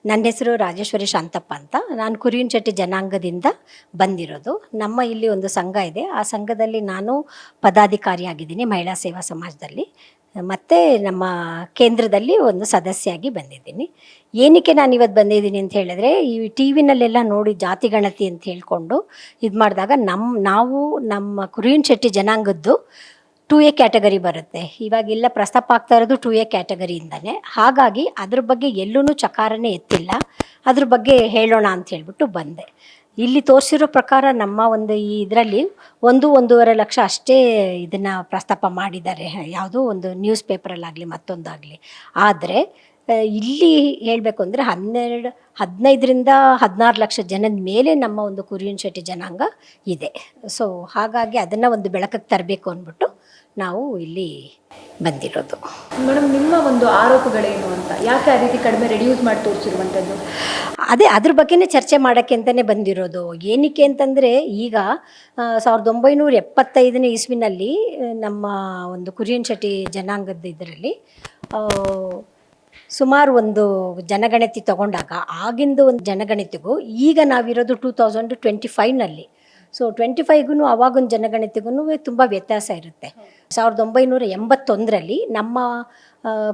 ನನ್ನ ಹೆಸರು ರಾಜೇಶ್ವರಿ ಶಾಂತಪ್ಪ ಅಂತ. ನಾನು ಕುರಿಯನಚೆಟ್ಟಿ ಜನಾಂಗದಿಂದ ಬಂದಿರೋದು. ನಮ್ಮ ಇಲ್ಲಿ ಒಂದು ಸಂಘ ಇದೆ. ಆ ಸಂಘದಲ್ಲಿ ನಾನು ಪದಾಧಿಕಾರಿಯಾಗಿದ್ದೀನಿ ಮಹಿಳಾ ಸೇವಾ ಸಮಾಜದಲ್ಲಿ. ಮತ್ತು ನಮ್ಮ ಕೇಂದ್ರದಲ್ಲಿ ಒಂದು ಸದಸ್ಯೆಯಾಗಿ ಬಂದಿದ್ದೀನಿ. ಏನಕ್ಕೆ ನಾನು ಇವತ್ತು ಬಂದಿದ್ದೀನಿ ಅಂತ ಹೇಳಿದ್ರೆ, ಈ ಟಿ ವಿನಲ್ಲೆಲ್ಲ ನೋಡಿ ಜಾತಿ ಗಣತಿ ಅಂತ ಹೇಳ್ಕೊಂಡು ಇದು ಮಾಡಿದಾಗ ನಾವು ನಮ್ಮ ಕುರಿಯನಚೆಟ್ಟಿ ಜನಾಂಗದ್ದು 2A ಕ್ಯಾಟಗರಿ ಬರುತ್ತೆ. ಇವಾಗೆಲ್ಲ ಪ್ರಸ್ತಾಪ ಆಗ್ತಾ ಇರೋದು 2A ಕ್ಯಾಟಗರಿಯಿಂದನೇ. ಹಾಗಾಗಿ ಅದ್ರ ಬಗ್ಗೆ ಎಲ್ಲೂ ಚಕಾರನೇ ಎತ್ತಿಲ್ಲ. ಅದ್ರ ಬಗ್ಗೆ ಹೇಳೋಣ ಅಂತ ಹೇಳ್ಬಿಟ್ಟು ಬಂದೆ. ಇಲ್ಲಿ ತೋರಿಸಿರೋ ಪ್ರಕಾರ ನಮ್ಮ ಒಂದು ಈ ಇದರಲ್ಲಿ 1-1.5 ಲಕ್ಷ ಅಷ್ಟೇ ಇದನ್ನು ಪ್ರಸ್ತಾಪ ಮಾಡಿದ್ದಾರೆ, ಯಾವುದೋ ಒಂದು ನ್ಯೂಸ್ ಪೇಪರಲ್ಲಾಗಲಿ ಮತ್ತೊಂದಾಗಲಿ. ಆದರೆ ಇಲ್ಲಿ ಹೇಳಬೇಕು ಅಂದರೆ 15ರಿಂದ 16 ಲಕ್ಷ ಜನದ ಮೇಲೆ ನಮ್ಮ ಒಂದು ಕುರಿಯನಚೆಟ್ಟಿ ಜನಾಂಗ ಇದೆ. ಸೊ ಹಾಗಾಗಿ ಅದನ್ನು ಒಂದು ಬೆಳಕಿಗೆ ತರಬೇಕು ಅಂದ್ಬಿಟ್ಟು ನಾವು ಇಲ್ಲಿ ಬಂದಿರೋದು. ಮೇಡಮ್, ನಿಮ್ಮ ಒಂದು ಆರೋಪಗಳೇನು ಅಂತ, ಯಾಕೆ ಆ ರೀತಿ ಕಡಿಮೆ ರೆಡ್ಯೂಸ್ ಮಾಡಿ ತೋರಿಸಿರುವಂಥದ್ದು? ಅದ್ರ ಬಗ್ಗೆನೇ ಚರ್ಚೆ ಮಾಡೋಕ್ಕೆ ಅಂತಲೇ ಬಂದಿರೋದು. ಏನಕ್ಕೆ ಅಂತಂದರೆ, ಈಗ 1975ನೇ ಇಸ್ವಿನಲ್ಲಿ ನಮ್ಮ ಒಂದು ಕುರಿಯನಚೆಟ್ಟಿ ಜನಾಂಗದ ಇದರಲ್ಲಿ ಸುಮಾರು ಒಂದು ಜನಗಣತಿ ತಗೊಂಡಾಗ ಆಗಿಂದು ಒಂದು ಜನಗಣತಿಗೂ ಈಗ ನಾವಿರೋದು 2025ನಲ್ಲಿ. ಸೊ 25ಗೂ ಅವಾಗೊಂದು ಜನಗಣತಿಗೂ ತುಂಬ ವ್ಯತ್ಯಾಸ ಇರುತ್ತೆ. 1981ರಲ್ಲಿ ನಮ್ಮ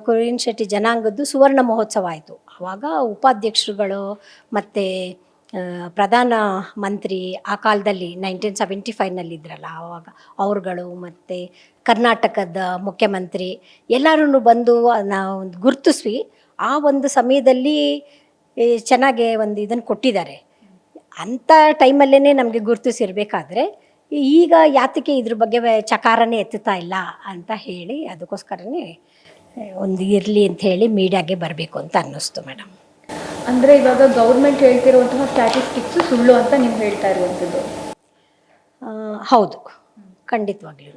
ಕುರಿಯನಚೆಟ್ಟಿ ಜನಾಂಗದ್ದು ಸುವರ್ಣ ಮಹೋತ್ಸವ ಆಯಿತು. ಆವಾಗ ಉಪಾಧ್ಯಕ್ಷರುಗಳು ಮತ್ತು ಪ್ರಧಾನ ಮಂತ್ರಿ ಆ ಕಾಲದಲ್ಲಿ 1975ನಲ್ಲಿ ಇದ್ರಲ್ಲ, ಆವಾಗ ಅವ್ರುಗಳು ಮತ್ತು ಕರ್ನಾಟಕದ ಮುಖ್ಯಮಂತ್ರಿ ಎಲ್ಲರೂ ಬಂದು ನಾವು ಗುರುತಿಸಿ ಆ ಒಂದು ಸಮಯದಲ್ಲಿ ಚೆನ್ನಾಗೆ ಒಂದು ಇದನ್ನು ಕೊಟ್ಟಿದ್ದಾರೆ. ಅಂಥ ಟೈಮಲ್ಲೇ ನಮಗೆ ಗುರುತಿಸಿರ್ಬೇಕಾದ್ರೆ ಈಗ ಯಾತಕ್ಕೆ ಇದ್ರ ಬಗ್ಗೆ ಚಕಾರನೇ ಎತ್ತುತ್ತಾ ಇಲ್ಲ ಅಂತ ಹೇಳಿ, ಅದಕ್ಕೋಸ್ಕರನೇ ಒಂದು ಇರಲಿ ಅಂತ ಹೇಳಿ ಮೀಡಿಯಾಗೆ ಬರಬೇಕು ಅಂತ ಅನ್ನಿಸ್ತು ಮೇಡಮ್. ಅಂದರೆ ಇವಾಗ ಗೌರ್ಮೆಂಟ್ ಹೇಳ್ತಿರುವಂತಹ ಸ್ಟ್ಯಾಟಿಸ್ಟಿಕ್ಸು ಸುಳ್ಳು ಅಂತ ನೀವು ಹೇಳ್ತಾ ಇರುವಂಥದ್ದು? ಹೌದು, ಖಂಡಿತವಾಗ್ಲೂ.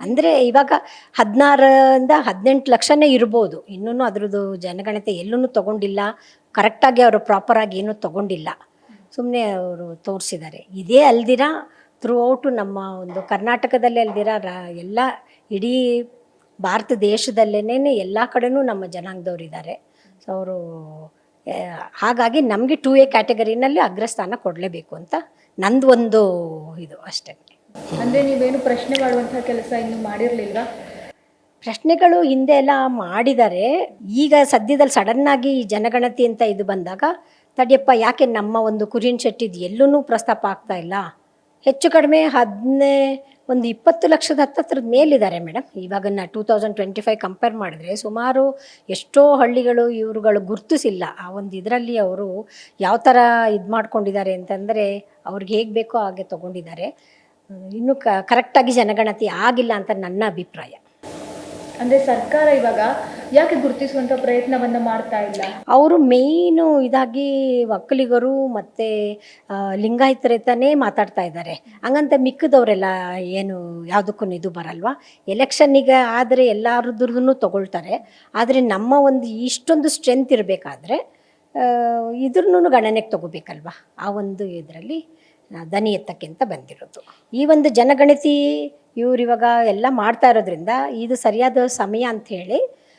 ಅಂದರೆ ಇವಾಗ 16ರಿಂದ 18 ಲಕ್ಷನೇ ಇರ್ಬೋದು. ಇನ್ನೂ ಅದ್ರದ್ದು ಜನಗಣತಿ ಎಲ್ಲೂ ತೊಗೊಂಡಿಲ್ಲ, ಕರೆಕ್ಟಾಗಿ ಅವರು ಪ್ರಾಪರಾಗಿ ಏನೂ ತೊಗೊಂಡಿಲ್ಲ, ಸುಮ್ಮನೆ ಅವರು ತೋರಿಸಿದ್ದಾರೆ. ಇದೇ ಅಲ್ದಿರ ಥ್ರೂ ನಮ್ಮ ಒಂದು ಕರ್ನಾಟಕದಲ್ಲೇ ಅಲ್ದಿರ ಎಲ್ಲ ಇಡೀ ಭಾರತ ದೇಶದಲ್ಲೇ ಎಲ್ಲ ಕಡೆನೂ ನಮ್ಮ ಜನಾಂಗದವ್ರು ಇದ್ದಾರೆ. ಸೊ ಅವರು ಹಾಗಾಗಿ ನಮಗೆ 2A ಕ್ಯಾಟಗರಿನಲ್ಲಿ ಅಗ್ರಸ್ಥಾನ ಕೊಡಲೇಬೇಕು ಅಂತ ನಂದು ಒಂದು ಇದು ಅಷ್ಟೇ. ಅಂದರೆ ನೀವೇನು ಪ್ರಶ್ನೆ ಮಾಡುವಂಥ ಕೆಲಸ ಇನ್ನೂ ಮಾಡಿರಲಿಲ್ವಾ? ಪ್ರಶ್ನೆಗಳು ಹಿಂದೆ ಎಲ್ಲ ಮಾಡಿದ್ದಾರೆ. ಈಗ ಸದ್ಯದಲ್ಲಿ ಸಡನ್ನಾಗಿ ಜನಗಣತಿ ಅಂತ ಇದು ಬಂದಾಗ ತಡಿಯಪ್ಪ, ಯಾಕೆ ನಮ್ಮ ಒಂದು ಕುರಿಯನಚೆಟ್ಟಿದು ಎಲ್ಲೂ ಪ್ರಸ್ತಾಪ ಆಗ್ತಾ ಇಲ್ಲ, ಹೆಚ್ಚು ಕಡಿಮೆ 20 ಲಕ್ಷದ ಹತ್ತರದ ಮೇಲಿದ್ದಾರೆ ಮೇಡಮ್. ಇವಾಗ 2025 ಕಂಪೇರ್ ಮಾಡಿದ್ರೆ ಸುಮಾರು ಎಷ್ಟೋ ಹಳ್ಳಿಗಳು ಇವ್ರುಗಳು ಗುರುತಿಸಿಲ್ಲ. ಆ ಒಂದು ಇದರಲ್ಲಿ ಅವರು ಯಾವ ಥರ ಇದು ಮಾಡ್ಕೊಂಡಿದ್ದಾರೆ ಅಂತಂದರೆ, ಅವ್ರಿಗೆ ಹೇಗೆ ಬೇಕೋ ಹಾಗೆ ತೊಗೊಂಡಿದ್ದಾರೆ. ಇನ್ನೂ ಕರೆಕ್ಟಾಗಿ ಜನಗಣತಿ ಆಗಿಲ್ಲ ಅಂತ ನನ್ನ ಅಭಿಪ್ರಾಯ. ಅಂದರೆ ಸರ್ಕಾರ ಇವಾಗ ಯಾಕೆ ಗುರುತಿಸುವಂಥ ಪ್ರಯತ್ನವನ್ನು ಮಾಡ್ತಾ ಇಲ್ಲ? ಅವರು ಮೇಯ್ನು ಇದಾಗಿ ಒಕ್ಕಲಿಗರು ಮತ್ತು ಲಿಂಗಾಯತರೇ ಮಾತಾಡ್ತಾ ಇದ್ದಾರೆ. ಹಂಗಂತ ಮಿಕ್ಕಿದವರೆಲ್ಲ ಏನು ಯಾವುದಕ್ಕೂ ಇದು ಬರಲ್ವಾ? ಎಲೆಕ್ಷನ್ನಿಗೆ ಆದರೆ ಎಲ್ಲರದ್ರದ್ದು ತೊಗೊಳ್ತಾರೆ. ಆದರೆ ನಮ್ಮ ಒಂದು ಇಷ್ಟೊಂದು ಸ್ಟ್ರೆಂತ್ ಇರಬೇಕಾದ್ರೆ ಇದ್ರೂ ಗಣನೆಗೆ ತೊಗೋಬೇಕಲ್ವ? ಆ ಒಂದು ಇದರಲ್ಲಿ ದನಿ ಎತ್ತಕ್ಕೆ ಅಂತ ಬಂದಿರೋದು. ಈ ಒಂದು ಜನಗಣತಿ ಇವಾಗ ಎಲ್ಲ ಮಾಡ್ತಾ ಇರೋದ್ರಿಂದ ಇದು ಸರಿಯಾದ ಸಮಯ ಅಂಥೇಳಿ,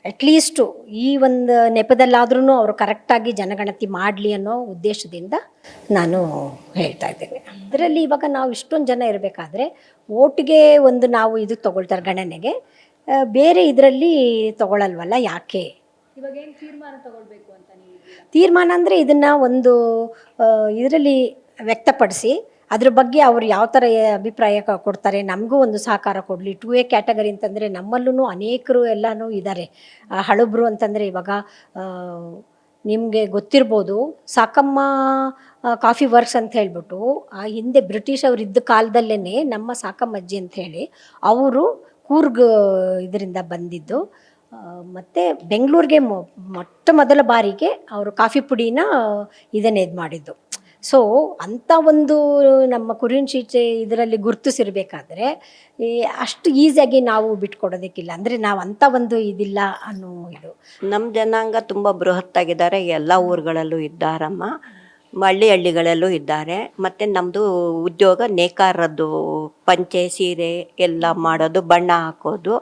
ಅಟ್ಲೀಸ್ಟು ಈ ಒಂದು ನೆಪದಲ್ಲಾದ್ರೂ ಅವರು ಕರೆಕ್ಟಾಗಿ ಜನಗಣತಿ ಮಾಡಲಿ ಅನ್ನೋ ಉದ್ದೇಶದಿಂದ ನಾನು ಹೇಳ್ತಾ ಇದ್ದೇನೆ. ಅದರಲ್ಲಿ ಇವಾಗ ನಾವು ಇಷ್ಟೊಂದು ಜನ ಇರಬೇಕಾದ್ರೆ ಓಟಿಗೆ ಒಂದು ನಾವು ಇದು ತೊಗೊಳ್ತಾರೆ ಗಣನೆಗೆ, ಬೇರೆ ಇದರಲ್ಲಿ ತೊಗೊಳಲ್ವಲ್ಲ, ಯಾಕೆ? ಇವಾಗ ಏನು ತೀರ್ಮಾನ ತಗೊಳ್ಬೇಕು ಅಂತ ನೀವು? ತೀರ್ಮಾನ ಅಂದರೆ ಇದನ್ನು ಒಂದು ಇದರಲ್ಲಿ ವ್ಯಕ್ತಪಡಿಸಿ ಅದ್ರ ಬಗ್ಗೆ ಅವರು ಯಾವ ಥರ ಅಭಿಪ್ರಾಯ ಕೊಡ್ತಾರೆ, ನಮಗೂ ಒಂದು ಸಹಕಾರ ಕೊಡಲಿ. 2A ಕ್ಯಾಟಗರಿ ಅಂತಂದರೆ ನಮ್ಮಲ್ಲೂ ಅನೇಕರು ಎಲ್ಲನೂ ಇದ್ದಾರೆ. ಹಳಬ್ರು ಅಂತಂದರೆ ಇವಾಗ ನಿಮಗೆ ಗೊತ್ತಿರ್ಬೋದು, ಸಾಕಮ್ಮ ಕಾಫಿ ವರ್ಕ್ಸ್ ಅಂತ ಹೇಳ್ಬಿಟ್ಟು ಆ ಹಿಂದೆ ಬ್ರಿಟಿಷ್ ಅವ್ರು ಇದ್ದ ಕಾಲದಲ್ಲೇ ನಮ್ಮ ಸಾಕಮ್ಮ ಅಜ್ಜಿ ಅಂಥೇಳಿ ಅವರು ಕೂರ್ಗ್ ಇದರಿಂದ ಬಂದಿದ್ದು. ಮತ್ತು ಬೆಂಗಳೂರಿಗೆ ಮೊದಲ ಬಾರಿಗೆ ಅವರು ಕಾಫಿ ಪುಡಿನ ಇದನ್ನೇ ಇದು ಮಾಡಿದ್ದು. ಸೊ ಅಂಥ ಒಂದು ನಮ್ಮ ಕುರಿಯನಚೆಟ್ಟಿ ಇದರಲ್ಲಿ ಗುರುತಿಸಿರ್ಬೇಕಾದ್ರೆ ಅಷ್ಟು ಈಸಿಯಾಗಿ ನಾವು ಬಿಟ್ಕೊಡೋದಕ್ಕಿಲ್ಲ. ಅಂದರೆ ನಾವು ಅಂಥ ಒಂದು ಇದಿಲ್ಲ ಅನ್ನೋ ಇದು. ನಮ್ಮ ಜನಾಂಗ ತುಂಬ ಬೃಹತ್ತಾಗಿದ್ದಾರೆ, ಎಲ್ಲ ಊರುಗಳಲ್ಲೂ ಇದ್ದಾರಮ್ಮ, ಹಳ್ಳಿಗಳಲ್ಲೂ ಇದ್ದಾರೆ. ಮತ್ತು ನಮ್ಮದು ಉದ್ಯೋಗ ನೇಕಾರದ್ದು, ಪಂಚೆ ಸೀರೆ ಎಲ್ಲ ಮಾಡೋದು, ಬಣ್ಣ ಹಾಕೋದು,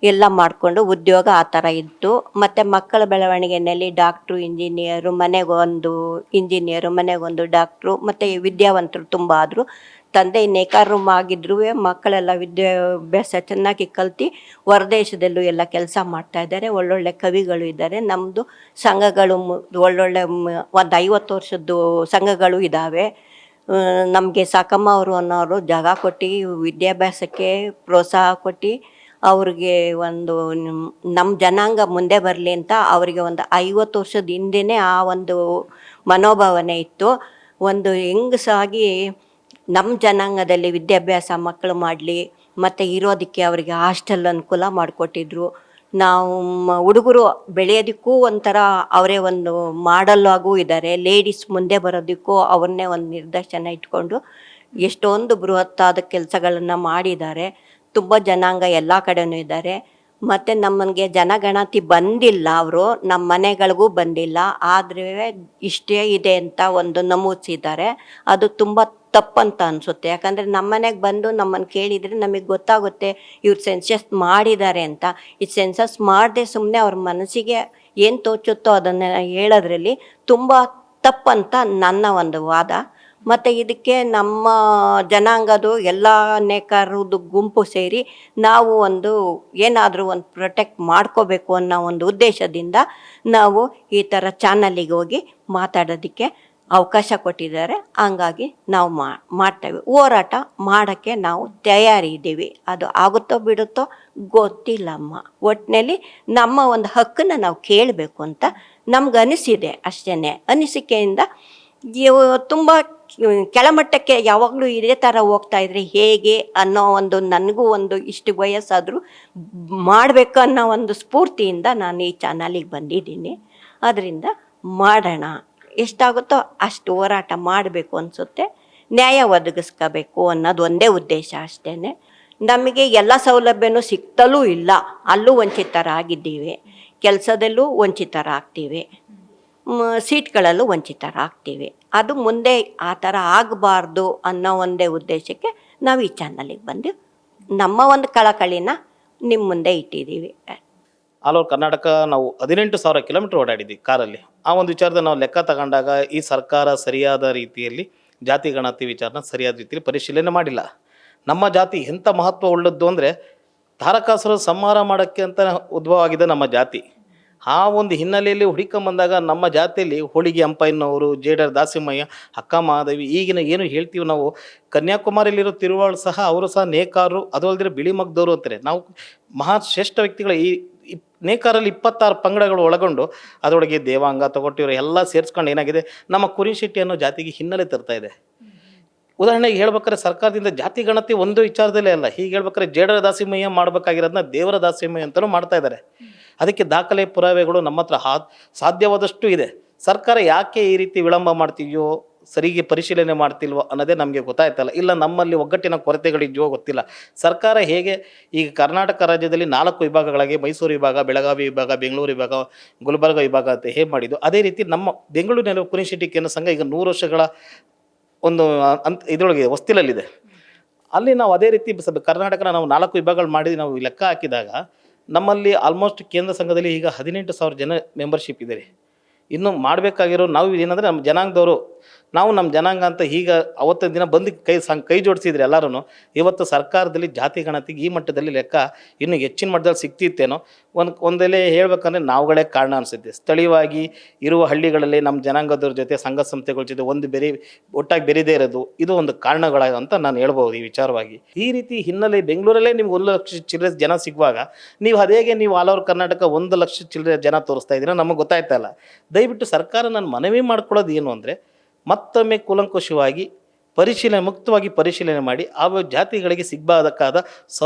ಎಲ್ಲ ಮಾಡಿಕೊಂಡು ಉದ್ಯೋಗ ಆ ಥರ ಇತ್ತು. ಮತ್ತು ಮಕ್ಕಳ ಬೆಳವಣಿಗೆಯಲ್ಲಿ ಡಾಕ್ಟ್ರು, ಇಂಜಿನಿಯರು, ಮನೆಗೊಂದು ಇಂಜಿನಿಯರು, ಮನೆಗೊಂದು ಡಾಕ್ಟ್ರು, ಮತ್ತು ವಿದ್ಯಾವಂತರು ತುಂಬ ಆದರು. ತಂದೆ ನೇಕಾರರು ಆಗಿದ್ರೂ ಮಕ್ಕಳೆಲ್ಲ ವಿದ್ಯಾಭ್ಯಾಸ ಚೆನ್ನಾಗಿ ಕಲ್ತು ಹೊರದೇಶದಲ್ಲೂ ಎಲ್ಲ ಕೆಲಸ ಮಾಡ್ತಾಯಿದ್ದಾರೆ. ಒಳ್ಳೊಳ್ಳೆ ಕವಿಗಳು ಇದ್ದಾರೆ. ನಮ್ಮದು ಸಂಘಗಳು ಒಳ್ಳೊಳ್ಳೆ ಒಂದು 50 ವರ್ಷದ್ದು ಸಂಘಗಳು ಇದ್ದಾವೆ. ನಮಗೆ ಸಾಕಮ್ಮ ಅವರು ಅನ್ನೋರು ಜಾಗ ಕೊಟ್ಟು ವಿದ್ಯಾಭ್ಯಾಸಕ್ಕೆ ಪ್ರೋತ್ಸಾಹ ಕೊಟ್ಟು ಅವ್ರಿಗೆ ಒಂದು ನಮ್ಮ ಜನಾಂಗ ಮುಂದೆ ಬರಲಿ ಅಂತ ಅವರಿಗೆ ಒಂದು 50 ವರ್ಷದ ಹಿಂದೆಯೇ ಆ ಒಂದು ಮನೋಭಾವನೆ ಇತ್ತು. ಒಂದು ಹೆಂಗಸಾಗಿ ನಮ್ಮ ಜನಾಂಗದಲ್ಲಿ ವಿದ್ಯಾಭ್ಯಾಸ ಮಕ್ಕಳು ಮಾಡಲಿ ಮತ್ತು ಇರೋದಕ್ಕೆ ಅವರಿಗೆ ಹಾಸ್ಟೆಲ್ ಅನುಕೂಲ ಮಾಡಿಕೊಟ್ಟಿದ್ರು. ನಾವು ಹುಡುಗರು ಬೆಳೆಯೋದಕ್ಕೂ ಒಂಥರ ಅವರೇ ಒಂದು ಮಾಡಲ್ ಆಗೂ ಇದ್ದಾರೆ. ಲೇಡೀಸ್ ಮುಂದೆ ಬರೋದಕ್ಕೂ ಅವ್ರನ್ನೇ ಒಂದು ನಿರ್ದೇಶನ ಇಟ್ಕೊಂಡು ಎಷ್ಟೊಂದು ಬೃಹತ್ತಾದ ಕೆಲಸಗಳನ್ನು ಮಾಡಿದ್ದಾರೆ. ತುಂಬ ಜನಾಂಗ ಎಲ್ಲ ಕಡೆಯೂ ಇದ್ದಾರೆ. ಮತ್ತು ನಮಗೆ ಜನಗಣತಿ ಬಂದಿಲ್ಲ, ಅವರು ನಮ್ಮ ಮನೆಗಳಿಗೂ ಬಂದಿಲ್ಲ. ಆದರೆ ಇಷ್ಟೇ ಇದೆ ಅಂತ ಒಂದು ನಮೂದಿಸಿದ್ದಾರೆ. ಅದು ತುಂಬ ತಪ್ಪಂತ ಅನಿಸುತ್ತೆ. ಯಾಕಂದರೆ ನಮ್ಮ ಮನೆಗೆ ಬಂದು ನಮ್ಮನ್ನು ಕೇಳಿದರೆ ನಮಗೆ ಗೊತ್ತಾಗುತ್ತೆ ಇವ್ರು ಸೆನ್ಸಸ್ ಮಾಡಿದ್ದಾರೆ ಅಂತ. ಈ ಸೆನ್ಸಸ್ ಮಾಡದೆ ಸುಮ್ಮನೆ ಅವ್ರ ಮನಸ್ಸಿಗೆ ಏನು ತೋಚುತ್ತೋ ಅದನ್ನು ಹೇಳೋದ್ರಲ್ಲಿ ತುಂಬ ತಪ್ಪಂತ ನನ್ನ ಒಂದು ವಾದ. ಮತ್ತು ಇದಕ್ಕೆ ನಮ್ಮ ಜನಾಂಗದು ಎಲ್ಲ ನೇಕಾರರದು ಗುಂಪು ಸೇರಿ ನಾವು ಒಂದು ಏನಾದರೂ ಒಂದು ಪ್ರೊಟೆಕ್ಟ್ ಮಾಡ್ಕೋಬೇಕು ಅನ್ನೋ ಒಂದು ಉದ್ದೇಶದಿಂದ ನಾವು ಈ ಥರ ಚಾನಲಿಗೆ ಹೋಗಿ ಮಾತಾಡೋದಕ್ಕೆ ಅವಕಾಶ ಕೊಟ್ಟಿದ್ದಾರೆ. ಹಂಗಾಗಿ ನಾವು ಮಾಡ್ತೇವೆ. ಹೋರಾಟ ಮಾಡೋಕ್ಕೆ ನಾವು ತಯಾರಿ ಇದ್ದೀವಿ. ಅದು ಆಗುತ್ತೋ ಬಿಡುತ್ತೋ ಗೊತ್ತಿಲ್ಲಮ್ಮ. ಒಟ್ಟಿನಲ್ಲಿ ನಮ್ಮ ಒಂದು ಹಕ್ಕನ್ನು ನಾವು ಕೇಳಬೇಕು ಅಂತ ನಮ್ಗೆ ಅನಿಸಿದೆ ಅಷ್ಟೇ. ಅನಿಸಿಕೆಯಿಂದ ತುಂಬ ಕೆಳಮಟ್ಟಕ್ಕೆ ಯಾವಾಗಲೂ ಇದೇ ಥರ ಹೋಗ್ತಾ ಇದ್ರೆ ಹೇಗೆ ಅನ್ನೋ ಒಂದು ನನಗೂ ಒಂದು ಇಷ್ಟು ವಯಸ್ಸಾದರೂ ಮಾಡಬೇಕು ಅನ್ನೋ ಒಂದು ಸ್ಫೂರ್ತಿಯಿಂದ ನಾನು ಈ ಚಾನಲಿಗೆ ಬಂದಿದ್ದೀನಿ. ಅದರಿಂದ ಮಾಡೋಣ, ಎಷ್ಟಾಗುತ್ತೋ ಅಷ್ಟು ಹೋರಾಟ ಮಾಡಬೇಕು ಅನಿಸುತ್ತೆ. ನ್ಯಾಯ ಒದಗಿಸ್ಕೋಬೇಕು ಅನ್ನೋದು ಒಂದೇ ಉದ್ದೇಶ ಅಷ್ಟೇ. ನಮಗೆ ಎಲ್ಲ ಸೌಲಭ್ಯನೂ ಸಿಗ್ತಲೂ ಇಲ್ಲ, ಅಲ್ಲೂ ವಂಚಿತರಾಗಿದ್ದೀವಿ, ಕೆಲಸದಲ್ಲೂ ವಂಚಿತರಾಗ್ತೀವಿ, ಸೀಟ್ಗಳಲ್ಲೂ ವಂಚಿತರಾಗ್ತೀವಿ. ಅದು ಮುಂದೆ ಆ ಥರ ಆಗಬಾರ್ದು ಅನ್ನೋ ಒಂದೇ ಉದ್ದೇಶಕ್ಕೆ ನಾವು ಈ ಚಾನಲಿಗೆ ಬಂದು ನಮ್ಮ ಒಂದು ಕಳಕಳಿನ ನಿಮ್ಮ ಮುಂದೆ ಇಟ್ಟಿದ್ದೀವಿ. ಆಲ್ ಓವರ್ ಕರ್ನಾಟಕ ನಾವು 18,000 ಕಿಲೋಮೀಟರ್ ಓಡಾಡಿದ್ವಿ ಕಾರಲ್ಲಿ. ಆ ಒಂದು ವಿಚಾರದ ನಾವು ಲೆಕ್ಕ ತಗೊಂಡಾಗ ಈ ಸರ್ಕಾರ ಸರಿಯಾದ ರೀತಿಯಲ್ಲಿ ಜಾತಿ ಗಣತಿ ವಿಚಾರನ ಸರಿಯಾದ ರೀತಿಯಲ್ಲಿ ಪರಿಶೀಲನೆ ಮಾಡಿಲ್ಲ. ನಮ್ಮ ಜಾತಿ ಎಂಥ ಮಹತ್ವ ಉಳ್ಳದ್ದು ಅಂದರೆ ತಾರಕಾಸುರ ಸಂಹಾರ ಮಾಡೋಕ್ಕೆ ಅಂತ ಉದ್ಭವ ಆಗಿದೆ ನಮ್ಮ ಜಾತಿ. ಆ ಒಂದು ಹಿನ್ನೆಲೆಯಲ್ಲಿ ಹುಡುಕೊಂಬಂದಾಗ ನಮ್ಮ ಜಾತಿಯಲ್ಲಿ ಹೋಳಿಗೆ ಹಂಪಯ್ಯನವರು, ಜೇಡರ್ ದಾಸಿಮಯ್ಯ, ಅಕ್ಕ ಮಹಾದೇವಿ, ಈಗಿನ ಏನು ಹೇಳ್ತೀವಿ ನಾವು, ಕನ್ಯಾಕುಮಾರಿಯಲ್ಲಿರೋ ತಿರುವಾಳು ಸಹ ಅವರು ಸಹ ನೇಕಾರರು, ಅದು ಅಲ್ಲದೆ ಬಿಳಿ ಮಗ್ದವರು ಅಂತಾರೆ. ನಾವು ಮಹಾಶ್ರೇಷ್ಠ ವ್ಯಕ್ತಿಗಳ ಈ ನೇಕಾರಲ್ಲಿ 26 ಪಂಗಡಗಳು ಒಳಗೊಂಡು ಅದರೊಳಗೆ ದೇವಾಂಗ ತಗೊಟ್ಟಿವರು ಎಲ್ಲ ಸೇರಿಸ್ಕೊಂಡು ಏನಾಗಿದೆ ನಮ್ಮ ಕುರಿಶೆಟ್ಟಿ ಅನ್ನೋ ಜಾತಿಗೆ ಹಿನ್ನೆಲೆ ತರ್ತಾ ಇದೆ. ಉದಾಹರಣೆಗೆ ಹೇಳ್ಬೇಕಾದ್ರೆ ಸರ್ಕಾರದಿಂದ ಜಾತಿ ಗಣತಿ ಒಂದು ವಿಚಾರದಲ್ಲೇ ಅಲ್ಲ, ಹೀಗೆ ಹೇಳ್ಬೇಕಾದ್ರೆ ಜೇಡರ ದಾಸಿಮಯ್ಯ ಮಾಡಬೇಕಾಗಿರೋದನ್ನ ದೇವರ ದಾಸಿಮಯ್ಯ ಅಂತಲೂ ಮಾಡ್ತಾ ಇದ್ದಾರೆ. ಅದಕ್ಕೆ ದಾಖಲೆ ಪುರಾವೆಗಳು ನಮ್ಮ ಹತ್ರ ಸಾಧ್ಯವಾದಷ್ಟು ಇದೆ. ಸರ್ಕಾರ ಯಾಕೆ ಈ ರೀತಿ ವಿಳಂಬ ಮಾಡ್ತೀಯೋ, ಸರಿಗೆ ಪರಿಶೀಲನೆ ಮಾಡ್ತಿಲ್ವೋ ಅನ್ನೋದೇ ನಮಗೆ ಗೊತ್ತಾಯ್ತಲ್ಲ. ಇಲ್ಲ ನಮ್ಮಲ್ಲಿ ಒಗ್ಗಟ್ಟಿನ ಕೊರತೆಗಳಿದೆಯೋ ಗೊತ್ತಿಲ್ಲ. ಸರ್ಕಾರ ಹೇಗೆ ಈಗ ಕರ್ನಾಟಕ ರಾಜ್ಯದಲ್ಲಿ 4 ವಿಭಾಗಗಳಾಗಿ ಮೈಸೂರು ವಿಭಾಗ, ಬೆಳಗಾವಿ ವಿಭಾಗ, ಬೆಂಗಳೂರು ವಿಭಾಗ, ಗುಲ್ಬರ್ಗ ವಿಭಾಗ ಅಂತ ಹೇಗೆ ಮಾಡಿದ್ದು, ಅದೇ ರೀತಿ ನಮ್ಮ ಬೆಂಗಳೂರಿನಲ್ಲಿ ಕುರಿಶೆಟ್ಟಿ ಕೇಂದ್ರ ಸಂಘ ಈಗ 100 ವರ್ಷಗಳ ಒಂದು ಇದರೊಳಗೆ ಹೊಸ್ತಿಲಲ್ಲಿದೆ. ಅಲ್ಲಿ ನಾವು ಅದೇ ರೀತಿ ಕರ್ನಾಟಕನ ನಾವು 4 ವಿಭಾಗಗಳು ಮಾಡಿ ನಾವು ಲೆಕ್ಕ ಹಾಕಿದಾಗ ನಮ್ಮಲ್ಲಿ ಆಲ್ಮೋಸ್ಟ್ ಕೇಂದ್ರ ಸಂಘದಲ್ಲಿ ಈಗ 18,000 ಜನ ಮೆಂಬರ್ಶಿಪ್ ಇದೆ. ಇನ್ನು ಮಾಡಬೇಕಾಗಿರೋ ನಾವು ಏನಂದರೆ ನಮ್ಮ ಜನಾಂಗದವರು, ನಾವು ನಮ್ಮ ಜನಾಂಗ ಅಂತ ಈಗ ಅವತ್ತಿನ ದಿನ ಬಂದು ಕೈ ಜೋಡಿಸಿದ್ರೆ ಎಲ್ಲರೂ. ಇವತ್ತು ಸರ್ಕಾರದಲ್ಲಿ ಜಾತಿ ಗಣತಿಗೆ ಈ ಮಟ್ಟದಲ್ಲಿ ಲೆಕ್ಕ ಇನ್ನು ಹೆಚ್ಚಿನ ಮಟ್ಟದಲ್ಲಿ ಸಿಗ್ತಿತ್ತೇನೋ ಒಂದೆಲೆ ಹೇಳ್ಬೇಕಂದ್ರೆ ನಾವುಗಳೇ ಕಾರಣ ಅನಿಸುತ್ತೆ. ಸ್ಥಳೀಯವಾಗಿ ಇರುವ ಹಳ್ಳಿಗಳಲ್ಲಿ ನಮ್ಮ ಜನಾಂಗದವ್ರ ಜೊತೆ ಸಂಘ ಸಂಸ್ಥೆಗಳ ಜೊತೆ ಒಟ್ಟಾಗಿ ಬೆರೀದೇ ಇರೋದು ಇದು ಒಂದು ಕಾರಣಗಳಂತ ನಾನು ಹೇಳ್ಬೋದು ಈ ವಿಚಾರವಾಗಿ. ಈ ರೀತಿ ಹಿನ್ನೆಲೆ ಬೆಂಗಳೂರಲ್ಲೇ ನಿಮ್ಗೆ 1 ಲಕ್ಷ ಚಿಲ್ಲರೆ ಜನ ಸಿಗುವಾಗ ನೀವು ಅದೇಗೆ ನೀವು ಆಲ್ ಓವರ್ ಕರ್ನಾಟಕ 1 ಲಕ್ಷ ಚಿಲ್ಲರೆ ಜನ ತೋರಿಸ್ತಾ ಇದ್ದೀರಾ, ನಮಗೆ ಗೊತ್ತಾಯ್ತಾ ಇಲ್ಲ. ದಯವಿಟ್ಟು ಸರ್ಕಾರ ನಾನು ಮನವಿ ಮಾಡ್ಕೊಳ್ಳೋದು ಏನು ಅಂದರೆ ಮತ್ತೊಮ್ಮೆ ಕೂಲಂಕುಷವಾಗಿ ಮುಕ್ತವಾಗಿ ಪರಿಶೀಲನೆ ಮಾಡಿ ಆ ಜಾತಿಗಳಿಗೆ ಸಿಗಬೇಕಾದ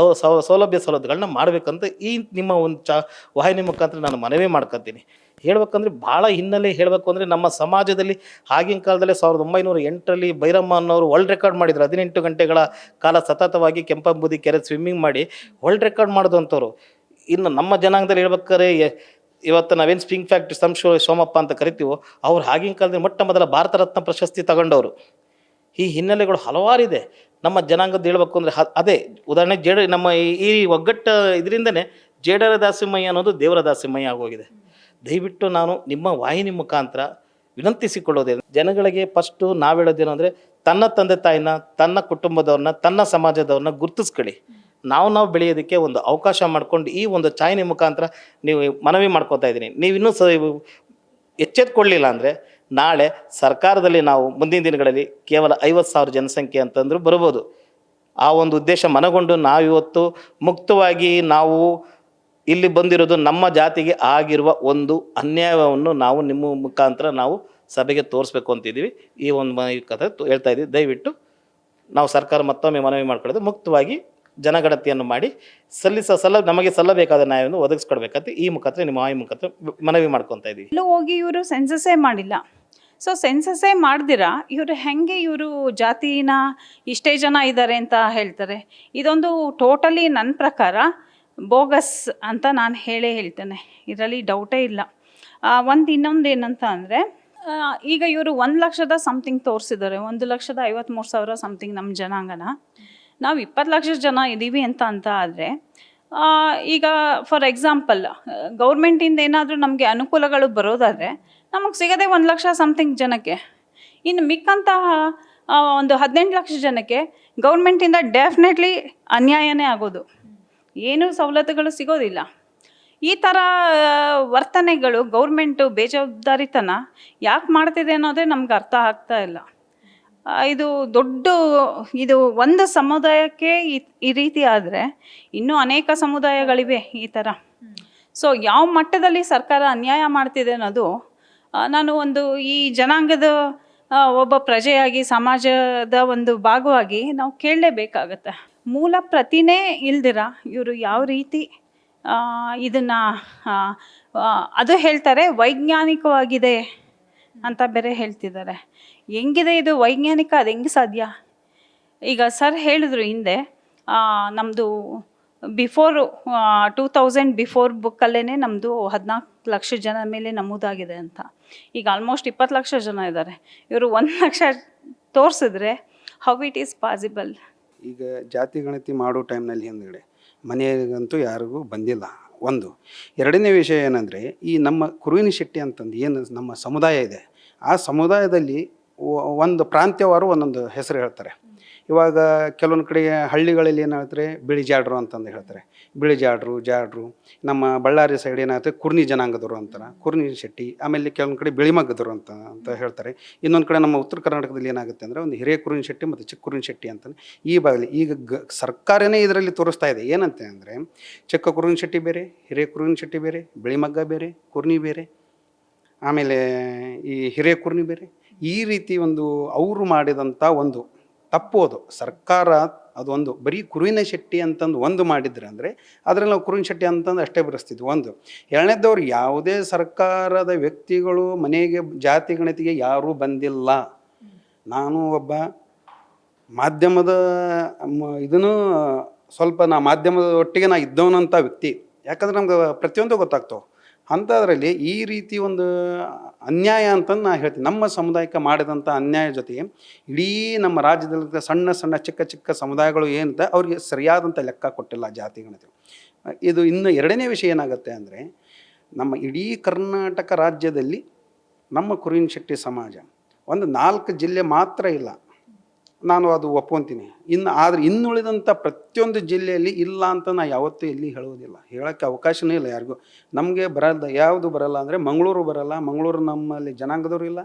ಸೌಲಭ್ಯಗಳನ್ನ ಮಾಡಬೇಕಂತ ಈ ನಿಮ್ಮ ಒಂದು ವಾಹಿನಿ ಮುಖಾಂತರ ನಾನು ಮನವಿ ಮಾಡ್ಕೊತೀನಿ. ಹೇಳ್ಬೇಕಂದ್ರೆ ಭಾಳ ಹಿನ್ನೆಲೆ ಹೇಳಬೇಕು ಅಂದರೆ ನಮ್ಮ ಸಮಾಜದಲ್ಲಿ ಆಗಿನ ಕಾಲದಲ್ಲಿ 1908ರಲ್ಲಿ ಭೈರಮ್ಮ ಅನ್ನೋರು ವರ್ಲ್ಡ್ ರೆಕಾರ್ಡ್ ಮಾಡಿದ್ರು. 18 ಗಂಟೆಗಳ ಕಾಲ ಸತತವಾಗಿ ಕೆಂಪಂಬುದಿ ಕೆರೆ ಸ್ವಿಮ್ಮಿಂಗ್ ಮಾಡಿ ವರ್ಲ್ಡ್ ರೆಕಾರ್ಡ್ ಮಾಡಿದಂಥವ್ರು. ಇನ್ನು ನಮ್ಮ ಜನಾಂಗದಲ್ಲಿ ಹೇಳ್ಬೇಕಾದ್ರೆ ಇವತ್ತು ನಾವೇನು ಸ್ಪ್ರಿಂಗ್ ಫ್ಯಾಕ್ಟ್ರಿ ಸೋಮಪ್ಪ ಅಂತ ಕರಿತೀವೋ ಅವ್ರು ಆಗಿನ ಕಾಲದಲ್ಲಿ ಮೊಟ್ಟ ಮೊದಲ ಭಾರತ ರತ್ನ ಪ್ರಶಸ್ತಿ ತಗೊಂಡವರು. ಈ ಹಿನ್ನೆಲೆಗಳು ಹಲವಾರಿದೆ ನಮ್ಮ ಜನಾಂಗದ್ದು ಹೇಳ್ಬೇಕು ಅಂದರೆ. ಅದೇ ಉದಾಹರಣೆ ನಮ್ಮ ಈ ಒಗ್ಗಟ್ಟು ಇದರಿಂದನೇ ಜೇಡರ ದಾಸಿಮಯ್ಯ ಅನ್ನೋದು ದೇವರ ದಾಸಿಮಯ್ಯ ಆಗೋಗಿದೆ. ದಯವಿಟ್ಟು ನಾನು ನಿಮ್ಮ ವಾಹಿನಿ ಮುಖಾಂತರ ವಿನಂತಿಸಿಕೊಳ್ಳೋದೇ, ಜನಗಳಿಗೆ ಫಸ್ಟು ನಾವು ಹೇಳೋದೇನು ಅಂದರೆ, ತನ್ನ ತಂದೆ ತಾಯಿನ, ತನ್ನ ಕುಟುಂಬದವ್ರನ್ನ, ತನ್ನ ಸಮಾಜದವ್ರನ್ನ ಗುರುತಿಸ್ಕೊಳ್ಳಿ. ನಾವು ಬೆಳೆಯೋದಕ್ಕೆ ಒಂದು ಅವಕಾಶ ಮಾಡ್ಕೊಂಡು ಈ ಒಂದು ಚಾಯ್ನಿ ಮುಖಾಂತರ ನೀವು ಮನವಿ ಮಾಡ್ಕೊತಾ ಇದ್ದೀನಿ. ನೀವು ಇನ್ನೂ ಎಚ್ಚೆತ್ಕೊಳ್ಳಿಲ್ಲ ಅಂದರೆ ನಾಳೆ ಸರ್ಕಾರದಲ್ಲಿ ನಾವು ಮುಂದಿನ ದಿನಗಳಲ್ಲಿ ಕೇವಲ 50,000 ಜನಸಂಖ್ಯೆ ಅಂತಂದ್ರೂ ಬರ್ಬೋದು. ಆ ಒಂದು ಉದ್ದೇಶ ಮನಗೊಂಡು ನಾವಿವತ್ತು ಮುಕ್ತವಾಗಿ ನಾವು ಇಲ್ಲಿ ಬಂದಿರೋದು ನಮ್ಮ ಜಾತಿಗೆ ಆಗಿರುವ ಒಂದು ಅನ್ಯಾಯವನ್ನು ನಾವು ನಿಮ್ಮ ಮುಖಾಂತರ ನಾವು ಸಭೆಗೆ ತೋರಿಸ್ಬೇಕು ಅಂತಿದ್ದೀವಿ. ಈ ಒಂದು ಕಥೆ ಹೇಳ್ತಾ ಇದ್ದೀವಿ. ದಯವಿಟ್ಟು ನಾವು ಸರ್ಕಾರ ಮತ್ತೊಮ್ಮೆ ಮನವಿ ಮಾಡ್ಕೊಳ್ಳೋದು, ಮುಕ್ತವಾಗಿ ಜನಗಣತಿಯನ್ನು ಮಾಡಿ ನಮಗೆ ಸಲ್ಲಬೇಕಾದ ನ್ಯಾಯವನ್ನು ಒದಗಿಸ್ಕೊಡ್ಬೇಕಂತ ಈ ಮುಖಾಂತರ ನಿಮ್ಮ ವಾಹಿನಿ ಮುಖಾಂತರ ಮನವಿ ಮಾಡ್ಕೊತಾ ಇದ್ದೀವಿ. ಎಲ್ಲೂ ಹೋಗಿ ಇವರು ಸೆನ್ಸಸ್ಸೇ ಮಾಡಿಲ್ಲ. ಸೊ ಸೆನ್ಸಸ್ಸೇ ಮಾಡ್ದಿರ ಇವರು ಹೆಂಗೆ ಇವರು ಜಾತಿನ ಇಷ್ಟೇ ಜನ ಇದ್ದಾರೆ ಅಂತ ಹೇಳ್ತಾರೆ? ಇದೊಂದು ಟೋಟಲಿ ನನ್ನ ಪ್ರಕಾರ ಬೋಗಸ್ ಅಂತ ನಾನು ಹೇಳ್ತೇನೆ. ಇದರಲ್ಲಿ ಡೌಟೇ ಇಲ್ಲ. ಇನ್ನೊಂದು ಏನಂತ ಅಂದರೆ, ಈಗ ಇವರು 1,00,000 ಸಮಥಿಂಗ್ ತೋರಿಸಿದ್ದಾರೆ, 1,53,000 ಸಮಥಿಂಗ್ ನಮ್ಮ ಜನಾಂಗನ. ನಾವು 20 ಲಕ್ಷ ಜನ ಇದ್ದೀವಿ ಅಂತ ಆದರೆ, ಈಗ ಫಾರ್ ಎಕ್ಸಾಂಪಲ್ ಗೌರ್ಮೆಂಟಿಂದ ಏನಾದರೂ ನಮಗೆ ಅನುಕೂಲಗಳು ಬರೋದಾದರೆ ನಮಗೆ ಸಿಗೋದೇ 1,00,000 ಸಮಥಿಂಗ್ ಜನಕ್ಕೆ. ಇನ್ನು ಮಿಕ್ಕಂತಹ ಒಂದು 18 ಲಕ್ಷ ಜನಕ್ಕೆ ಗೌರ್ಮೆಂಟಿಂದ ಡೆಫಿನೆಟ್ಲಿ ಅನ್ಯಾಯನೇ ಆಗೋದು, ಏನೂ ಸವಲತ್ತುಗಳು ಸಿಗೋದಿಲ್ಲ. ಈ ಥರ ವರ್ತನೆಗಳು ಗೌರ್ಮೆಂಟು ಬೇಜವಾಬ್ದಾರಿತನ ಯಾಕೆ ಮಾಡ್ತಿದೆ ಅನ್ನೋದೇ ನಮ್ಗೆ ಅರ್ಥ ಆಗ್ತಾ ಇಲ್ಲ. ಇದು ಒಂದು ಸಮುದಾಯಕ್ಕೆ ಈ ರೀತಿ ಆದರೆ ಇನ್ನೂ ಅನೇಕ ಸಮುದಾಯಗಳಿವೆ ಈ ಥರ. ಸೊ ಯಾವ ಮಟ್ಟದಲ್ಲಿ ಸರ್ಕಾರ ಅನ್ಯಾಯ ಮಾಡ್ತಿದೆ ಅನ್ನೋದು ನಾನು ಈ ಜನಾಂಗದ ಒಬ್ಬ ಪ್ರಜೆಯಾಗಿ, ಸಮಾಜದ ಒಂದು ಭಾಗವಾಗಿ ನಾವು ಕೇಳಲೇಬೇಕಾಗತ್ತೆ. ಮೂಲ ಪ್ರತಿನೇ ಇಲ್ದಿರ ಇವರು ಯಾವ ರೀತಿ ಇದನ್ನು ಅದು ಹೇಳ್ತಾರೆ ವೈಜ್ಞಾನಿಕವಾಗಿದೆ ಅಂತ ಬೇರೆ ಹೇಳ್ತಿದ್ದಾರೆ. ಹೆಂಗಿದೆ ಇದು ವೈಜ್ಞಾನಿಕ? ಅದು ಹೆಂಗೆ ಸಾಧ್ಯ? ಈಗ ಸರ್ ಹೇಳಿದ್ರು ಹಿಂದೆ, ನಮ್ಮದು ಬಿಫೋರ್ 2000 ಬಿಫೋರ್ ಬುಕ್ಕಲ್ಲೇ ನಮ್ಮದು 14 ಲಕ್ಷ ಜನ ಮೇಲೆ ನಮೂದಾಗಿದೆ ಅಂತ. ಈಗ ಆಲ್ಮೋಸ್ಟ್ 20 ಲಕ್ಷ ಜನ ಇದ್ದಾರೆ. ಇವರು 1 ಲಕ್ಷ ತೋರಿಸಿದ್ರೆ ಹೌ ಇಟ್ ಈಸ್ ಪಾಸಿಬಲ್? ಈಗ ಜಾತಿ ಗಣತಿ ಮಾಡೋ ಟೈಮ್ನಲ್ಲಿ ಹಿಂದ್ಗಡೆ ಮನೆಗಂತೂ ಯಾರಿಗೂ ಬಂದಿಲ್ಲ. ಒಂದು. ಎರಡನೇ ವಿಷಯ ಏನಂದರೆ, ಈ ನಮ್ಮ ಕುರುವಿನ ಶೆಟ್ಟಿ ಅಂತಂದು ಏನು ನಮ್ಮ ಸಮುದಾಯ ಇದೆ, ಆ ಸಮುದಾಯದಲ್ಲಿ ಒಂದು ಪ್ರಾಂತ್ಯವಾರು ಒಂದೊಂದು ಹೆಸರು ಹೇಳ್ತಾರೆ. ಇವಾಗ ಕೆಲವೊಂದು ಕಡೆ ಹಳ್ಳಿಗಳಲ್ಲಿ ಏನು ಹೇಳ್ತಾರೆ, ಬಿಳಿ ಜಾಡ್ರು ಅಂತಂದು ಹೇಳ್ತಾರೆ. ಬಿಳಿ ಜಾಡ್ರು. ನಮ್ಮ ಬಳ್ಳಾರಿ ಸೈಡ್ ಏನಾಗುತ್ತೆ, ಕುರ್ನಿ ಜನಾಂಗದವರು ಅಂತಾರೆ, ಕುರ್ನಿ ಶೆಟ್ಟಿ. ಆಮೇಲೆ ಕೆಲವೊಂದು ಕಡೆ ಬಿಳಿಮಗ್ಗದವರು ಅಂತ ಹೇಳ್ತಾರೆ. ಇನ್ನೊಂದು ಕಡೆ ನಮ್ಮ ಉತ್ತರ ಕರ್ನಾಟಕದಲ್ಲಿ ಏನಾಗುತ್ತೆ ಅಂದರೆ, ಒಂದು ಹಿರಿಯ ಕುರುವಿನ ಶೆಟ್ಟಿ ಮತ್ತು ಚಿಕ್ಕ ಕುರುವಿನ ಶೆಟ್ಟಿ ಅಂತಂದು ಈ ಭಾಗದಲ್ಲಿ ಈಗ ಸರ್ಕಾರನೇ ಇದರಲ್ಲಿ ತೋರಿಸ್ತಾ ಇದೆ. ಏನಂತೆ ಅಂದರೆ, ಚಿಕ್ಕ ಕುರುವಿನ ಶೆಟ್ಟಿ ಬೇರೆ, ಹಿರಿಯ ಕುರುವಿನ ಶೆಟ್ಟಿ ಬೇರೆ, ಬಿಳಿಮಗ್ಗ ಬೇರೆ, ಕುರ್ನಿ ಬೇರೆ, ಆಮೇಲೆ ಈ ಹಿರಿಯ ಕುರ್ನಿ ಬೇರೆ. ಈ ರೀತಿ ಒಂದು ಅವರು ಮಾಡಿದಂಥ ಒಂದು ತಪ್ಪು ಅದು. ಸರ್ಕಾರ ಅದೊಂದು ಬರೀ ಕುರುವಿನ ಶೆಟ್ಟಿ ಅಂತಂದು ಒಂದು ಮಾಡಿದ್ರೆ ಅಂದರೆ ಅದರಲ್ಲಿ ನಾವು ಕುರುವಿನ ಶೆಟ್ಟಿ ಅಂತಂದು ಅಷ್ಟೇ ಬರೆಸ್ತಿದ್ವಿ. ಒಂದು. ಎರಡನೇದವ್ರು ಯಾವುದೇ ಸರ್ಕಾರದ ವ್ಯಕ್ತಿಗಳು ಮನೆಗೆ ಜಾತಿ ಗಣತಿಗೆ ಯಾರೂ ಬಂದಿಲ್ಲ. ನಾನು ಒಬ್ಬ ಮಾಧ್ಯಮದ ಇದನ್ನು ಸ್ವಲ್ಪ ಮಾಧ್ಯಮದ ಒಟ್ಟಿಗೆ ಇದ್ದವನಂಥ ವ್ಯಕ್ತಿ. ಯಾಕಂದ್ರೆ ನಮ್ಗೆ ಪ್ರತಿಯೊಂದು ಗೊತ್ತಾಗ್ತಾವೆ. ಅಂಥದ್ರಲ್ಲಿ ಈ ರೀತಿ ಒಂದು ಅನ್ಯಾಯ ಅಂತಂದು ನಾನು ಹೇಳ್ತೀನಿ. ನಮ್ಮ ಸಮುದಾಯಕ್ಕೆ ಮಾಡಿದಂಥ ಅನ್ಯಾಯ ಜೊತೆಗೆ ಇಡೀ ನಮ್ಮ ರಾಜ್ಯದಲ್ಲಿ ಸಣ್ಣ ಚಿಕ್ಕ ಸಮುದಾಯಗಳು ಏನಿದೆ ಅವ್ರಿಗೆ ಸರಿಯಾದಂಥ ಲೆಕ್ಕ ಕೊಟ್ಟಿಲ್ಲ ಜಾತಿ ಗಣತಿ. ಇದು ಇನ್ನು ಎರಡನೇ ವಿಷಯ ಏನಾಗುತ್ತೆ ಅಂದರೆ, ನಮ್ಮ ಇಡೀ ಕರ್ನಾಟಕ ರಾಜ್ಯದಲ್ಲಿ ನಮ್ಮ ಕುರುವಿನ ಶೆಟ್ಟಿ ಸಮಾಜ ಒಂದು 4 ಜಿಲ್ಲೆ ಮಾತ್ರ ಇಲ್ಲ, ನಾನು ಅದು ಒಪ್ಕೊತೀನಿ. ಆದರೆ ಇನ್ನುಳಿದಂಥ ಪ್ರತಿಯೊಂದು ಜಿಲ್ಲೆಯಲ್ಲಿ ಇಲ್ಲ ಅಂತ ನಾನು ಯಾವತ್ತೂ ಎಲ್ಲಿ ಹೇಳುವುದಿಲ್ಲ, ಹೇಳೋಕ್ಕೆ ಅವಕಾಶವೇ ಇಲ್ಲ ಯಾರಿಗೂ. ನಮಗೆ ಯಾವುದು ಬರಲ್ಲ ಅಂದರೆ ಮಂಗಳೂರು ಬರಲ್ಲ. ಮಂಗಳೂರು ನಮ್ಮಲ್ಲಿ ಜನಾಂಗದವರು ಇಲ್ಲ.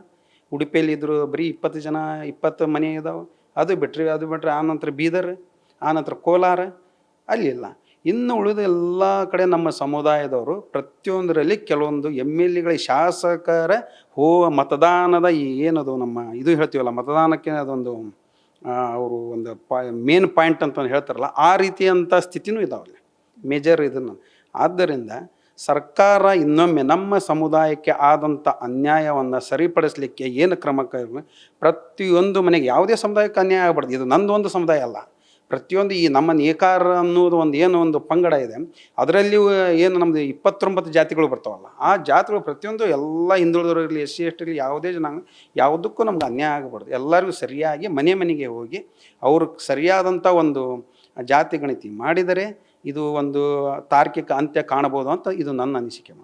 ಉಡುಪಿಯಲ್ಲಿ ಇದ್ದರು ಬರೀ 20 ಮನೆ ಇದಾವೆ. ಅದು ಬಿಟ್ಟರೆ ಆನಂತರ ಬೀದರ್, ಆನಂತರ ಕೋಲಾರ, ಅಲ್ಲಿಲ್ಲ. ಇನ್ನು ಉಳಿದ ಎಲ್ಲ ಕಡೆ ನಮ್ಮ ಸಮುದಾಯದವರು ಪ್ರತಿಯೊಂದರಲ್ಲಿ ಕೆಲವೊಂದು MLAಗಳ ಶಾಸಕರ ಮತದಾನದ ಏನದು ನಮ್ಮ ಇದು ಹೇಳ್ತೀವಲ್ಲ, ಮತದಾನಕ್ಕೆ ಅದೊಂದು ಅವರು ಒಂದು ಮೇನ್ ಪಾಯಿಂಟ್ ಅಂತ ಹೇಳ್ತಾರಲ್ಲ, ಆ ರೀತಿಯಂಥ ಸ್ಥಿತಿನೂ ಇದಾವಲ್ಲಿ ಮೇಜರ್ ಇದನ್ನು. ಆದ್ದರಿಂದ ಸರ್ಕಾರ ಇನ್ನೊಮ್ಮೆ ನಮ್ಮ ಸಮುದಾಯಕ್ಕೆ ಆದಂಥ ಅನ್ಯಾಯವನ್ನು ಸರಿಪಡಿಸಲಿಕ್ಕೆ ಏನು ಕ್ರಮ ಪ್ರತಿಯೊಂದು ಮನೆಗೆ, ಯಾವುದೇ ಸಮುದಾಯಕ್ಕೆ ಅನ್ಯಾಯ ಆಗಬಾರ್ದು. ಇದು ನಂದು ಒಂದು ಸಮುದಾಯ ಅಲ್ಲ, ಪ್ರತಿಯೊಂದು ಈ ನಮ್ಮ ನೇಕಾರ ಅನ್ನೋದು ಒಂದು ಪಂಗಡ ಇದೆ. ಅದರಲ್ಲಿ ಏನು ನಮ್ಮದು 29 ಜಾತಿಗಳು ಬರ್ತಾವಲ್ಲ, ಆ ಜಾತಿಗಳು ಪ್ರತಿಯೊಂದು ಎಲ್ಲ ಹಿಂದುಳಿದವರಿರಲಿ, SC ST ಇರಲಿ, ಯಾವುದೇ ಜನಾಂಗ ಯಾವುದಕ್ಕೂ ನಮ್ಗೆ ಅನ್ಯಾಯ ಆಗಬಾರ್ದು. ಎಲ್ಲರಿಗೂ ಸರಿಯಾಗಿ ಮನೆಗೆ ಹೋಗಿ ಅವ್ರಿಗೆ ಸರಿಯಾದಂಥ ಒಂದು ಜಾತಿ ಗಣತಿ ಮಾಡಿದರೆ ಇದು ಒಂದು ತಾರ್ಕಿಕ ಅಂತ್ಯ ಕಾಣಬಹುದು ಅಂತ ಇದು ನನ್ನ ಅನಿಸಿಕೆ ಮ್ಯಾಮ್.